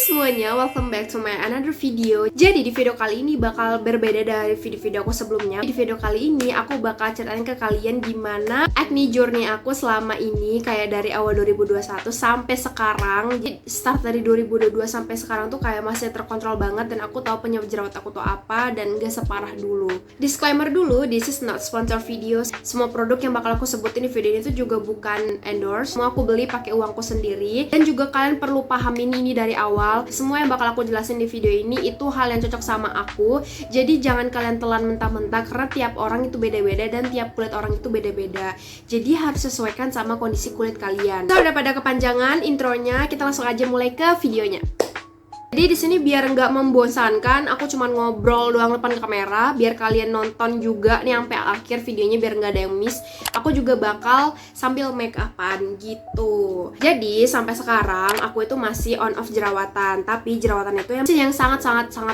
semuanya, welcome back to my another video. Jadi di video kali ini bakal berbeda dari video-video aku sebelumnya. Di video kali ini aku bakal ceritain ke kalian gimana acne journey aku selama ini, kayak dari awal 2021 sampai sekarang. Jadi start dari 2022 sampai sekarang tuh kayak masih terkontrol banget, dan aku tahu penyebab jerawat aku tuh apa dan gak separah dulu. Disclaimer dulu, this is not sponsor video. Semua produk yang bakal aku sebutin di video ini tuh juga bukan endorse. Semua aku beli pakai uangku sendiri, dan juga kalian perlu pahamin ini dari awal. Semua yang bakal aku jelasin di video ini itu hal yang cocok sama aku. Jadi jangan kalian telan mentah-mentah, karena tiap orang itu beda-beda dan tiap kulit orang itu beda-beda. Jadi harus sesuaikan sama kondisi kulit kalian. So, daripada kepanjangan intronya, kita langsung aja mulai ke videonya. Jadi di sini biar nggak membosankan, aku cuma ngobrol doang depan kamera, biar kalian nonton juga nih sampai akhir videonya, biar nggak ada yang miss. Aku juga bakal sambil make upan gitu. Jadi sampai sekarang aku itu masih on off jerawatan, tapi jerawatan itu yang sangat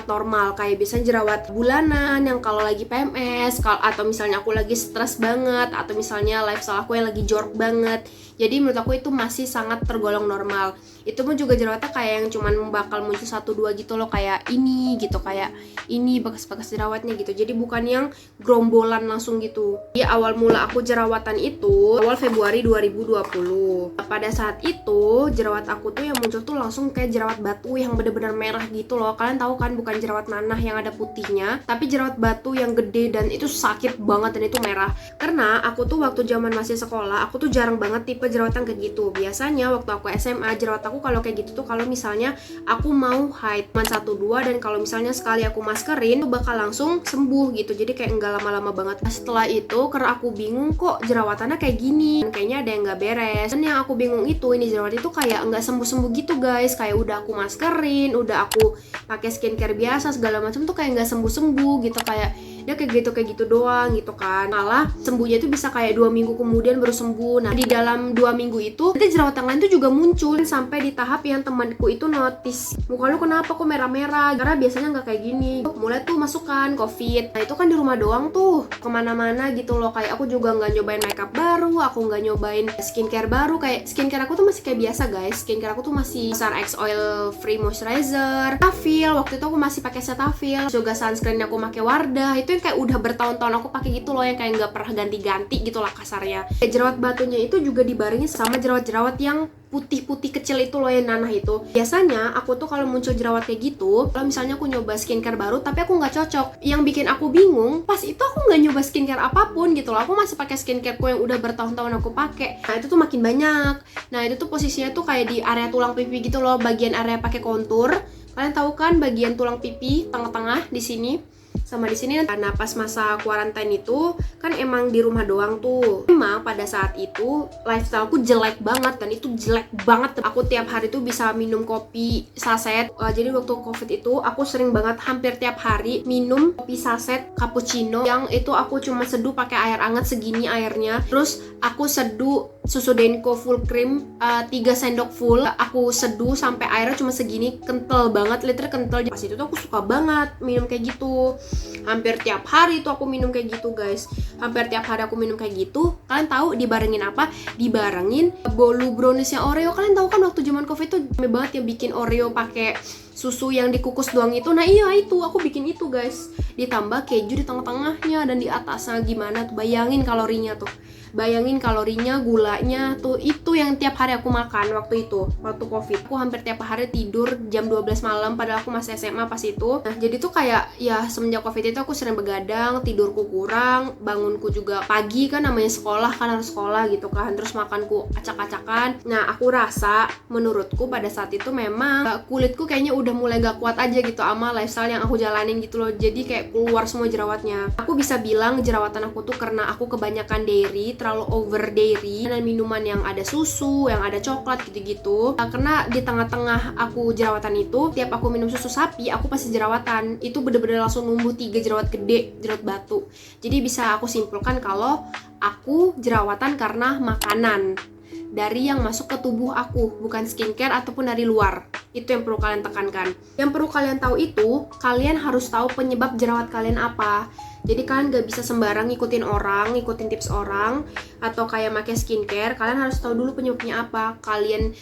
normal, kayak biasanya jerawat bulanan yang kalau lagi PMS, atau misalnya aku lagi stres banget, atau misalnya lifestyle aku yang lagi jorok banget. Jadi menurut aku itu masih sangat tergolong normal. Itu pun juga jerawatnya kayak yang cuman bakal muncul 1-2 gitu loh, kayak ini gitu, kayak ini bekas-bekas jerawatnya gitu. Jadi bukan yang gerombolan langsung gitu. Di awal mula aku jerawatan itu awal Februari 2020. Pada saat itu jerawat aku tuh yang muncul tuh langsung kayak jerawat batu yang bener-bener merah gitu loh. Kalian tahu kan, bukan jerawat nanah yang ada putihnya, tapi jerawat batu yang gede dan itu sakit banget dan itu merah. Karena aku tuh waktu zaman masih sekolah, aku tuh jarang banget tipe jerawatan kayak gitu. Biasanya waktu aku SMA, jerawat aku kalau kayak gitu tuh kalau misalnya aku mau haid cuma 1-2, dan kalau misalnya sekali aku maskerin tuh bakal langsung sembuh gitu. Jadi kayak enggak lama-lama banget. Setelah itu karena aku bingung kok jerawatannya kayak gini, kayaknya ada yang nggak beres. Dan yang aku bingung itu, ini jerawat itu kayak nggak sembuh-sembuh gitu guys. Kayak udah aku maskerin, udah aku pakai skincare biasa segala macam tuh kayak nggak sembuh-sembuh gitu. Kayak dia kayak gitu doang gitu kan. Malah sembuhnya itu bisa kayak 2 minggu kemudian baru sembuh. Nah di dalam 2 minggu itu nanti jerawat yang lain tuh juga muncul, sampai di tahap yang temanku itu notice, muka lu kenapa kok merah-merah, karena biasanya nggak kayak gini. Mulai tuh masukan COVID. Nah itu kan di rumah doang tuh, kemana-mana gitu loh. Kayak aku juga nggak nyobain makeup baru, aku nggak nyobain skincare baru. Kayak skincare aku tuh masih kayak biasa guys. Skincare aku tuh masih SRX Oil Free Moisturizer, Cetaphil. Waktu itu aku masih pakai Cetaphil. Juga sunscreen aku pakai Wardah. Itu yang kayak udah bertahun-tahun aku pakai gitu loh, yang kayak nggak pernah ganti-ganti gitu lah kasarnya. Kayak jerawat batunya itu juga dibarengi sama jerawat-jerawat yang putih-putih kecil itu loh, yang nanah itu. Biasanya aku tuh kalau muncul jerawat kayak gitu, kalau misalnya aku nyoba skincare baru tapi aku nggak cocok, yang bikin aku bingung pas itu aku nggak nyoba skincare apapun gitu loh. Aku masih pakai skincareku yang udah bertahun-tahun aku pakai. Nah itu tuh makin banyak. Nah itu tuh posisinya tuh kayak di area tulang pipi gitu loh, bagian area pakai kontur. Kalian tahu kan bagian tulang pipi tengah-tengah di sini sama di sini. Karena pas masa quarantine itu kan emang di rumah doang tuh. Emang pada saat itu lifestyleku jelek banget, dan itu jelek banget. Aku tiap hari tuh bisa minum kopi saset. Jadi waktu COVID itu aku sering banget, hampir tiap hari minum kopi saset cappuccino, yang itu aku cuma seduh pakai air hangat segini airnya. Terus aku seduh susu Denko full cream 3 sendok full. Aku seduh sampai airnya cuma segini, kental banget, liter kental. Pas itu tuh aku suka banget minum kayak gitu. Hampir tiap hari tuh aku minum kayak gitu guys. Hampir tiap hari aku minum kayak gitu. Kalian tahu dibarengin apa? Dibarengin bolu browniesnya Oreo. Kalian tahu kan waktu zaman COVID tuh rame banget ya bikin Oreo pakai susu yang dikukus doang itu. Nah iya itu aku bikin itu guys. Ditambah keju di tengah-tengahnya dan di atasnya. Gimana tuh, bayangin kalorinya tuh. Bayangin kalorinya, gulanya tuh, itu yang tiap hari aku makan waktu itu, waktu COVID. Aku hampir tiap hari tidur jam 12 malam, padahal aku masih SMA pas itu. Nah jadi tuh kayak ya semenjak COVID itu aku sering begadang, tidurku kurang, bangunku juga pagi kan, namanya sekolah kan, harus sekolah gitu kan. Terus makanku acak-acakan. Nah aku rasa, menurutku pada saat itu memang kulitku kayaknya udah mulai gak kuat aja gitu sama lifestyle yang aku jalanin gitu loh. Jadi kayak keluar semua jerawatnya. Aku bisa bilang jerawatan aku tuh karena aku kebanyakan dairy, terlalu over dairy, dan minuman yang ada susu, yang ada coklat gitu-gitu. Karena di tengah-tengah aku jerawatan itu, tiap aku minum susu sapi, aku pasti jerawatan. Itu bener-bener langsung numbuh 3 jerawat gede, jerawat batu. Jadi bisa aku simpulkan kalau aku jerawatan karena makanan dari yang masuk ke tubuh aku, bukan skincare ataupun dari luar. Itu yang perlu kalian tekankan. Yang perlu kalian tahu itu, kalian harus tahu penyebab jerawat kalian apa. Jadi kalian gak bisa sembarang ngikutin orang, ngikutin tips orang, atau kayak pakai skincare. Kalian harus tahu dulu penyebabnya apa. Kalian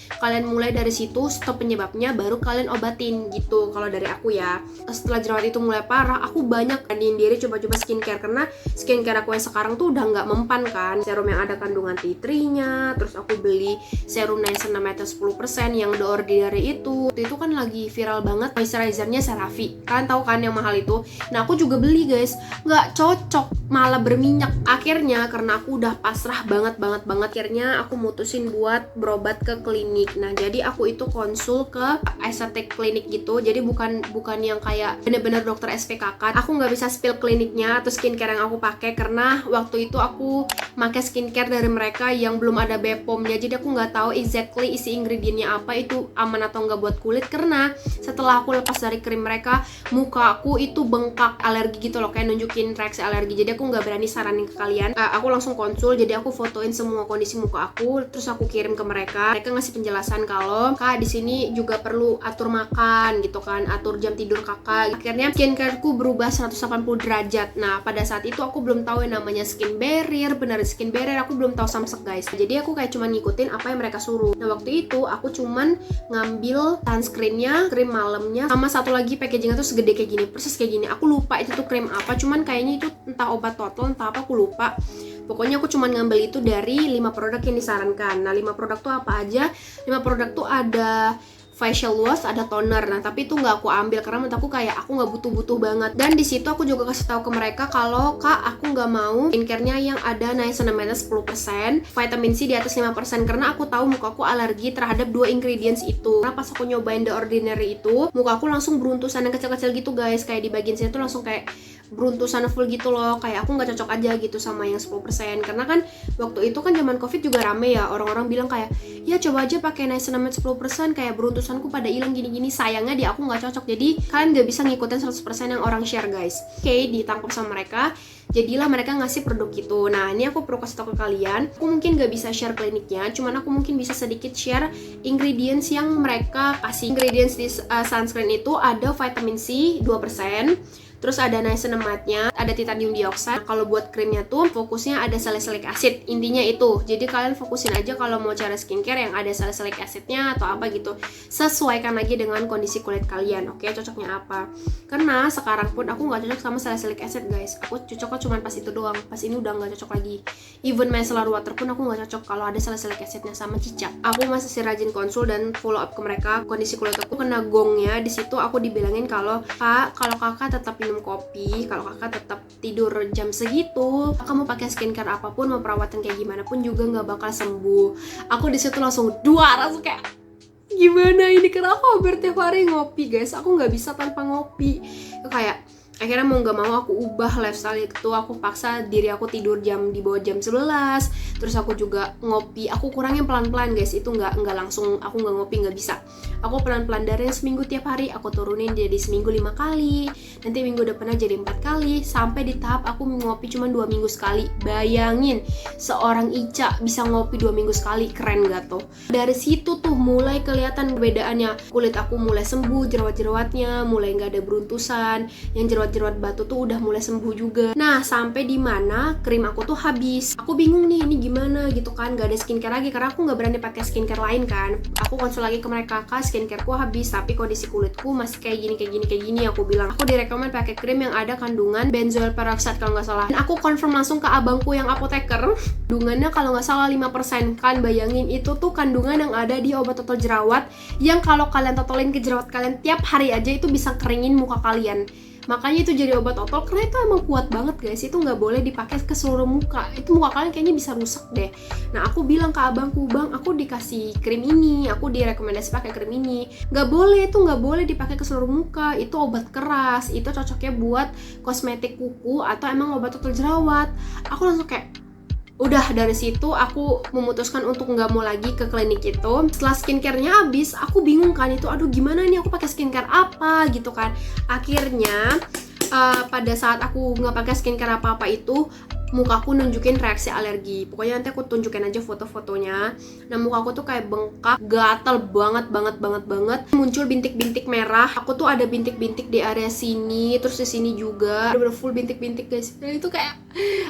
mulai dari situ, stop penyebabnya, baru kalian obatin gitu. Kalau dari aku ya, setelah jerawat itu mulai parah, aku banyak gantiin diri coba-coba skincare, karena skincare aku yang sekarang tuh udah nggak mempan kan. Serum yang ada kandungan tea tree-nya, terus aku beli serum niacinamide 10% yang The Ordinary itu kan lagi viral banget. Moisturizernya CeraVe, kalian tahu kan yang mahal itu. Nah aku juga beli guys, nggak cocok, malah berminyak. Akhirnya karena aku udah pasrah banget, akhirnya aku mutusin buat berobat ke klinik. Nah jadi aku itu konsul ke aesthetic klinik gitu, jadi bukan yang kayak bener-bener dokter SPKK. Aku nggak bisa spill kliniknya atau skincare yang aku pakai, karena waktu itu aku pakai skincare dari mereka yang belum ada BPOM-nya, jadi aku nggak tahu exactly isi ingredientnya apa, itu aman atau nggak buat kulit. Karena setelah aku lepas dari krim mereka, muka aku itu bengkak, alergi gitu loh, kayak nunjukin reaksi alergi. Jadi aku nggak berani saranin ke kalian. Aku langsung konsul, jadi aku fotoin semua kondisi muka aku, terus aku kirim ke mereka. Mereka ngasih penjelasan kalau kak di sini juga perlu atur makan gitu kan, atur jam tidur kakak. Akhirnya skincareku berubah 180 derajat. Nah pada saat itu aku belum tahu yang namanya skin barrier, benar skin barrier aku belum tahu samsek guys. Jadi aku kayak cuman ngikutin apa yang mereka suruh. Nah waktu itu aku cuman ngambil sunscreennya, krim malamnya, sama satu lagi packagingnya tuh segede kayak gini, persis kayak gini. Aku lupa itu tuh krim apa, cuman kayaknya itu entah obat total entah apa, aku lupa. Pokoknya aku cuman ngambil itu dari 5 produk yang disarankan. Nah 5 produk tuh apa aja? 5 produk tuh ada facial wash, ada toner. Nah tapi itu nggak aku ambil karena menurut aku kayak aku nggak butuh banget. Dan di situ aku juga kasih tahu ke mereka kalau kak aku nggak mau skincare-nya yang ada niacinamide 10%, vitamin C di atas 5%, karena aku tahu muka aku alergi terhadap 2 ingredients itu. Karena pas aku nyobain The Ordinary itu, muka aku langsung beruntusan yang kecil-kecil gitu guys, kayak di bagian sini tuh langsung kayak beruntusan full gitu loh, kayak aku nggak cocok aja gitu sama yang 10%. Karena kan waktu itu kan zaman covid juga rame ya, orang-orang bilang kayak ya coba aja pakai niacinamide 10%, kayak beruntusanku pada hilang gini-gini. Sayangnya di aku nggak cocok, jadi kalian nggak bisa ngikutin 100% yang orang share guys. Oke, ditangkap sama mereka, jadilah mereka ngasih produk itu. Nah ini aku perlu kasih tau ke kalian, aku mungkin nggak bisa share kliniknya, cuman aku mungkin bisa sedikit share ingredients yang mereka kasih. Ingredients di sunscreen itu ada vitamin C 2%, terus ada niacinamide-nya, ada titanium dioxide. Kalau buat krimnya tuh fokusnya ada salicylic acid, intinya itu. Jadi kalian fokusin aja kalau mau cara skincare yang ada salicylic acid-nya atau apa gitu. Sesuaikan lagi dengan kondisi kulit kalian, oke, cocoknya apa. Karena sekarang pun aku nggak cocok sama salicylic acid guys. Aku cocoknya cuma pas itu doang, pas ini udah nggak cocok lagi. Even micellar water pun aku nggak cocok kalau ada salicylic acid-nya sama cicak. Aku masih rajin konsul dan follow up ke mereka. Kondisi kulit aku kena gongnya, di situ aku dibilangin kalau kak, kalau kakak tetap minum kopi, kalau kakak tetap tidur jam segitu, kamu pakai skincare apapun, mau perawatan kayak gimana pun juga nggak bakal sembuh. Aku di situ langsung langsung kayak gimana ini, kenapa hampir tiap hari ngopi guys, aku nggak bisa tanpa ngopi. Kayak akhirnya mau nggak mau aku ubah lifestyle itu. Aku paksa diri aku tidur di bawah jam 11. Terus aku juga ngopi, aku kurangin pelan-pelan guys. Itu nggak langsung aku nggak ngopi, nggak bisa. Aku pelan-pelan dari yang seminggu tiap hari aku turunin jadi seminggu 5 kali. Nanti minggu depannya jadi 4 kali. Sampai di tahap aku ngopi cuma 2 minggu sekali. Bayangin seorang Ica bisa ngopi 2 minggu sekali, keren gak tuh? Dari situ tuh mulai kelihatan perbedaannya. Kulit aku mulai sembuh, jerawat-jerawatnya mulai nggak ada beruntusan. Yang jerawat batu tuh udah mulai sembuh juga. Nah sampai di mana krim aku tuh habis. Aku bingung nih ini gimana gitu kan, gak ada skincare lagi karena aku nggak berani pakai skincare lain kan. Aku konsul lagi ke mereka, kak skincareku habis tapi kondisi kulitku masih kayak gini. Aku bilang aku direkomend pakai krim yang ada kandungan benzoyl peroxide kalau nggak salah. Dan aku confirm langsung ke abangku yang apoteker, kandungannya kalau nggak salah 5%. Kan bayangin itu tuh kandungan yang ada di obat total jerawat, yang kalau kalian totalin ke jerawat kalian tiap hari aja itu bisa keringin muka kalian. Makanya itu jadi obat otol karena itu emang kuat banget guys. Itu nggak boleh dipakai ke seluruh muka, itu muka kalian kayaknya bisa rusak deh. Nah aku bilang ke abangku, bang aku dikasih krim ini, aku direkomendasi pakai krim ini. Nggak boleh dipakai ke seluruh muka, itu obat keras, itu cocoknya buat kosmetik kuku atau emang obat total jerawat. Aku langsung kayak udah, dari situ aku memutuskan untuk nggak mau lagi ke klinik itu. Setelah skincare-nya habis, aku bingung kan itu, aduh gimana nih aku pakai skincare apa gitu kan. Akhirnya pada saat aku nggak pakai skincare apa-apa itu, mukaku nunjukin reaksi alergi. Pokoknya nanti aku tunjukin aja foto-fotonya. Nah, mukaku tuh kayak bengkak, gatal banget. Muncul bintik-bintik merah. Aku tuh ada bintik-bintik di area sini, terus di sini juga. Udah full bintik-bintik, guys. Dan itu kayak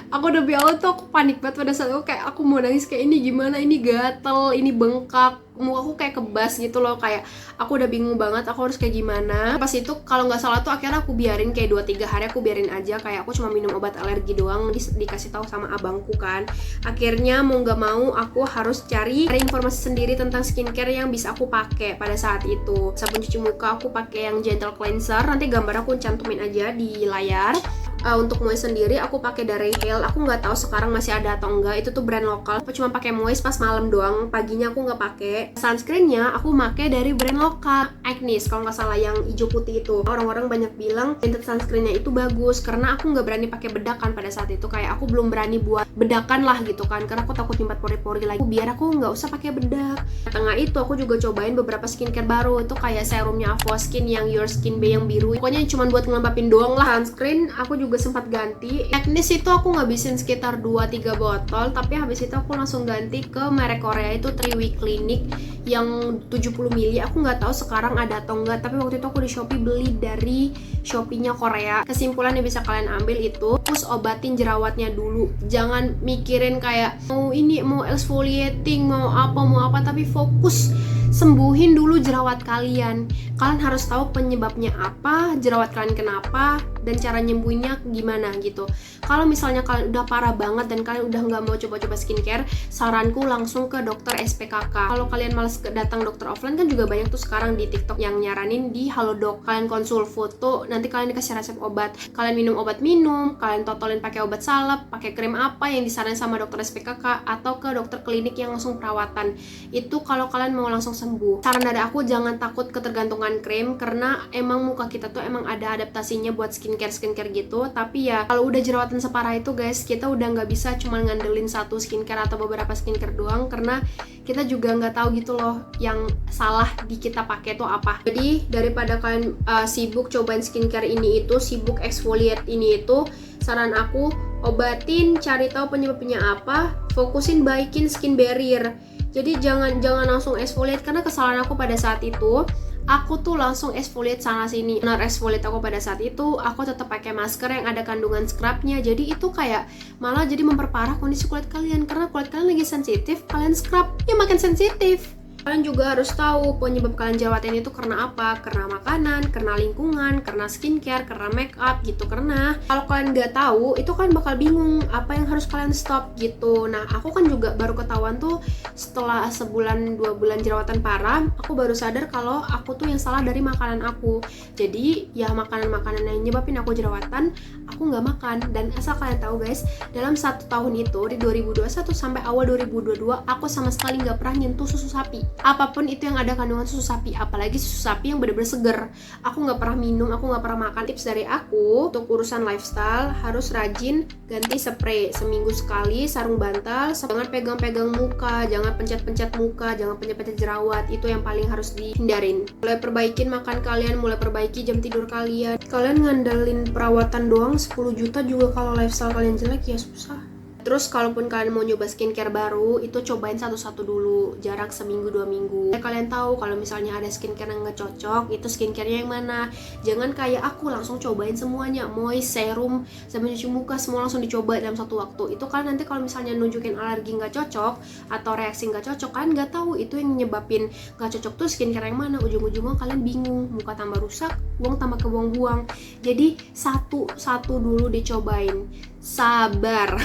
aku udah bilang tuh aku panik banget pada saat itu, kayak aku mau nangis, kayak ini gimana, ini gatal, ini bengkak, mukaku kayak kebas gitu loh, kayak aku udah bingung banget aku harus kayak gimana. Pas itu kalau nggak salah tuh akhirnya aku biarin kayak 2-3 hari, aku biarin aja, kayak aku cuma minum obat alergi doang, dikasih tahu sama abangku kan. Akhirnya mau nggak mau aku harus cari informasi sendiri tentang skincare yang bisa aku pakai pada saat itu. Sabun cuci muka aku pakai yang gentle cleanser, nanti gambar aku cantumin aja di layar. Untuk moist sendiri aku pakai dari Hale. Aku nggak tahu sekarang masih ada atau enggak. Itu tuh brand lokal. Aku cuma pakai moist pas malam doang. Paginya aku nggak pakai. Sunscreennya aku pakai dari brand lokal, Agnes kalau nggak salah, yang hijau putih itu. Orang-orang banyak bilang tinted sunscreennya itu bagus karena aku nggak berani pakai bedakan pada saat itu. Kayak aku belum berani buat bedakan lah gitu kan, karena aku takut nyimpat pori-pori lagi. Biar aku nggak usah pakai bedak. Tengah itu aku juga cobain beberapa skincare baru. Itu kayak serumnya Avoskin yang Your Skin Bay yang biru. Pokoknya cuma buat ngelembapin doang lah. Sunscreen aku juga sempat ganti. Agnes itu aku ngabisin sekitar 2-3 botol, tapi habis itu aku langsung ganti ke merek Korea itu 3 Week Clinic yang 70 ml. Aku nggak tahu sekarang ada atau enggak, tapi waktu itu aku di Shopee beli dari Shopee-nya Korea. Kesimpulan yang bisa kalian ambil itu, fokus obatin jerawatnya dulu. Jangan mikirin kayak mau ini, mau exfoliating, mau apa, tapi fokus sembuhin dulu jerawat kalian. Kalian harus tahu penyebabnya apa, jerawat kalian kenapa, dan cara nyembuhinnya gimana gitu. Kalau misalnya kalian udah parah banget dan kalian udah nggak mau coba-coba skincare, saranku langsung ke dokter SPKK. Kalau kalian males datang dokter offline, kan juga banyak tuh sekarang di TikTok yang nyaranin di Halodoc. Kalian konsul foto, nanti kalian dikasih resep obat. Kalian minum obat kalian totolin pakai obat salep, pakai krim apa yang disarankan sama dokter SPKK, atau ke dokter klinik yang langsung perawatan. Itu kalau kalian mau langsung sembuh. Saran dari aku, jangan takut ketergantungan krim, karena emang muka kita tuh emang ada adaptasinya buat skincare gitu. Tapi ya kalau udah jerawatan separah itu guys, kita udah nggak bisa cuma ngandelin satu skincare atau beberapa skincare doang, karena kita juga nggak tahu gitu loh yang salah di kita pakai tuh apa. Jadi daripada kalian sibuk cobain skincare ini itu, sibuk exfoliate ini itu, saran aku obatin, cari tahu penyebabnya apa, fokusin baikin skin barrier. Jadi jangan langsung exfoliate, karena kesalahan aku pada saat itu, aku tuh langsung exfoliate sana sini. Benar, exfoliate aku pada saat itu, aku tetap pakai masker yang ada kandungan scrubnya. Jadi itu kayak malah jadi memperparah kondisi kulit kalian, karena kulit kalian lagi sensitif, kalian scrub ya makin sensitif. Kalian juga harus tahu penyebab kalian jerawatan itu karena apa, karena makanan, karena lingkungan, karena skincare, karena make up gitu. Karena kalau kalian nggak tahu, itu kalian bakal bingung apa yang harus kalian stop gitu. Nah, aku kan juga baru ketahuan tuh setelah sebulan 2 bulan jerawatan parah, aku baru sadar kalau aku tuh yang salah dari makanan aku. Jadi ya makanan-makanan yang nyebabin aku jerawatan, aku nggak makan. Dan asal kalian tahu guys, dalam 1 tahun itu, di 2021 sampai awal 2022, aku sama sekali nggak pernah nyentuh susu sapi. Apapun itu yang ada kandungan susu sapi, apalagi susu sapi yang bener-bener seger, aku nggak pernah minum, aku nggak pernah makan. Tips dari aku untuk urusan lifestyle, harus rajin ganti spray seminggu sekali, sarung bantal. Jangan pegang-pegang muka, jangan pencet-pencet muka, jangan pencet-pencet jerawat. Itu yang paling harus dihindarin. Mulai perbaikin makan kalian, mulai perbaiki jam tidur kalian. Kalian ngandelin perawatan doang 10 juta juga kalau lifestyle kalian jelek ya susah. Terus kalaupun kalian mau nyoba skincare baru, itu cobain satu-satu dulu, jarak seminggu 2 minggu. Kalian tahu kalau misalnya ada skincare yang nggak cocok, itu skincarenya yang mana. Jangan kayak aku langsung cobain semuanya, moist, serum, sabun cuci muka, semua langsung dicoba dalam satu waktu. Itu kan nanti kalau misalnya nunjukin alergi nggak cocok atau reaksi nggak cocok, kalian nggak tahu itu yang nyebabin nggak cocok tuh skincare yang mana. Ujung-ujungnya kalian bingung, muka tambah rusak, uang tambah kebuang-buang. Jadi satu-satu dulu dicobain. Sabar.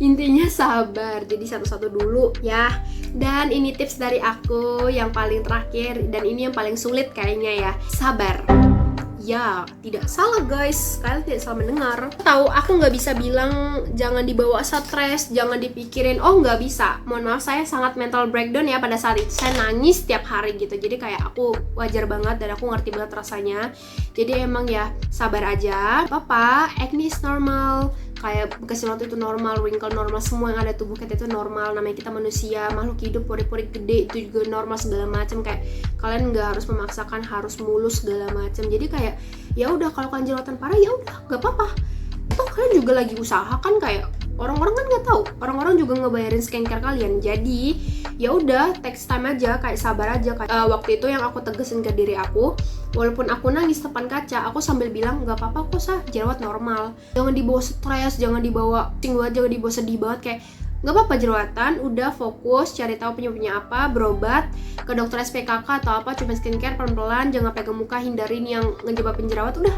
Intinya sabar. Jadi satu-satu dulu ya. Dan ini tips dari aku yang paling terakhir, dan ini yang paling sulit kayaknya ya. Sabar. Ya, tidak salah guys, kalian tidak salah mendengar. Tahu, aku nggak bisa bilang jangan dibawa stres, jangan dipikirin, oh nggak bisa. Mohon maaf, saya sangat mental breakdown ya pada saat itu. Saya nangis tiap hari gitu, jadi kayak aku wajar banget dan aku ngerti banget rasanya. Jadi emang ya, sabar aja. Papa, acne is normal. Kayak bekas jerawat itu normal, wrinkle normal, semua yang ada tubuh kita itu normal. Namanya kita manusia, makhluk hidup, pori-pori gede itu juga normal segala macam. Kayak kalian nggak harus memaksakan harus mulus segala macam. Jadi kayak ya udah, kalau kalian jerawatan parah ya udah nggak apa-apa. Toh kalian juga lagi usaha kan, kayak orang-orang kan nggak tahu, orang-orang juga ngebayarin skincare kalian. Jadi ya udah, text time aja, kayak sabar aja. Waktu itu yang aku tegesin ke diri aku, walaupun aku nangis depan kaca, aku sambil bilang nggak apa-apa kok Sah, jerawat normal, jangan dibawa stres, jangan dibawa jangan dibawa sedih banget, kayak nggak apa-apa jerawatan, udah fokus cari tahu penyebabnya apa, berobat ke dokter SPKK atau apa, cuma skincare pelan-pelan, jangan pegang muka, hindarin yang ngejebabin jerawat, udah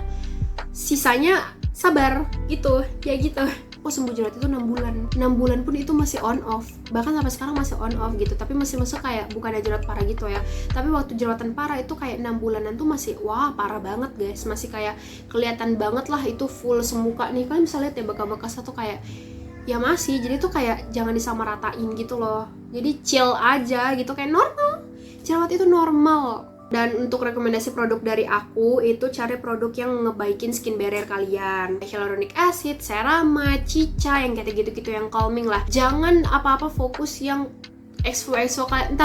sisanya sabar gitu, kayak gitu. Aku sembuh jerawat itu 6 bulan. 6 bulan pun itu masih on off, bahkan sampai sekarang masih on off gitu, tapi masih masuk kayak bukan ada jerawat parah gitu ya, tapi waktu jerawatan parah itu kayak 6 bulanan tuh masih wah parah banget guys, masih kayak kelihatan banget lah itu full semuka nih, kalian bisa lihat ya bekas-bekasnya tuh kayak ya masih, jadi tuh kayak jangan disamaratain gitu loh, jadi chill aja gitu, kayak normal, jerawat itu normal. Dan untuk rekomendasi produk dari aku itu cari produk yang ngebaikin skin barrier kalian, hyaluronic acid, ceramide, cica, yang kayak gitu-gitu yang calming lah. Jangan apa-apa fokus yang exfo kalian,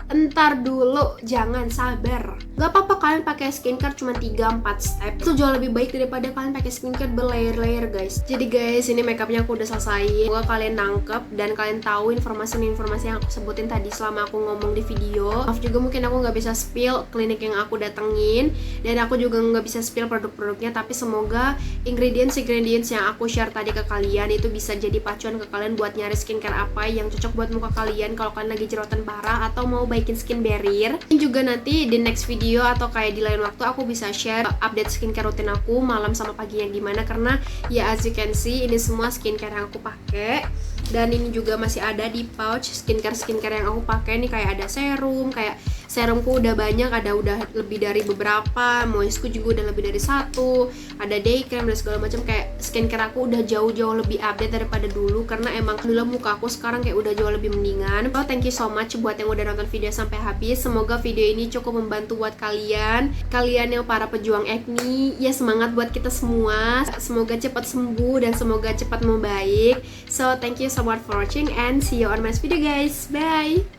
entar dulu, jangan, sabar. Gak apa-apa kalian pakai skincare cuma 3-4 step, itu jauh lebih baik daripada kalian pakai skincare berlayer-layer guys. Jadi guys, ini makeupnya aku udah selesai. Semoga kalian nangkep dan kalian tahu informasi-informasi yang aku sebutin tadi selama aku ngomong di video. Maaf juga mungkin aku gak bisa spill klinik yang aku datengin, dan aku juga gak bisa spill produk-produknya, tapi semoga ingredients yang aku share tadi ke kalian itu bisa jadi pacuan ke kalian buat nyari skincare apa yang cocok buat muka kalian kalau kalian lagi jerawatan parah atau mau baikin skin barrier. Dan juga nanti di next video atau kayak di lain waktu aku bisa share update skincare rutin aku malam sama paginya gimana, karena ya as you can see ini semua skincare yang aku pakai. Dan ini juga masih ada di pouch skincare yang aku pakai nih, kayak ada serum, kayak serumku udah banyak, ada udah lebih dari beberapa, moistku juga udah lebih dari 1, ada day cream dan segala macam, kayak skincare aku udah jauh-jauh lebih update daripada dulu, karena emang dulu muka aku sekarang kayak udah jauh lebih mendingan. So thank you so much buat yang udah nonton video sampai habis, semoga video ini cukup membantu buat kalian yang para pejuang acne. Ya semangat buat kita semua, semoga cepat sembuh dan semoga cepat membaik. So thank you so much for watching and see you on my next video guys, bye.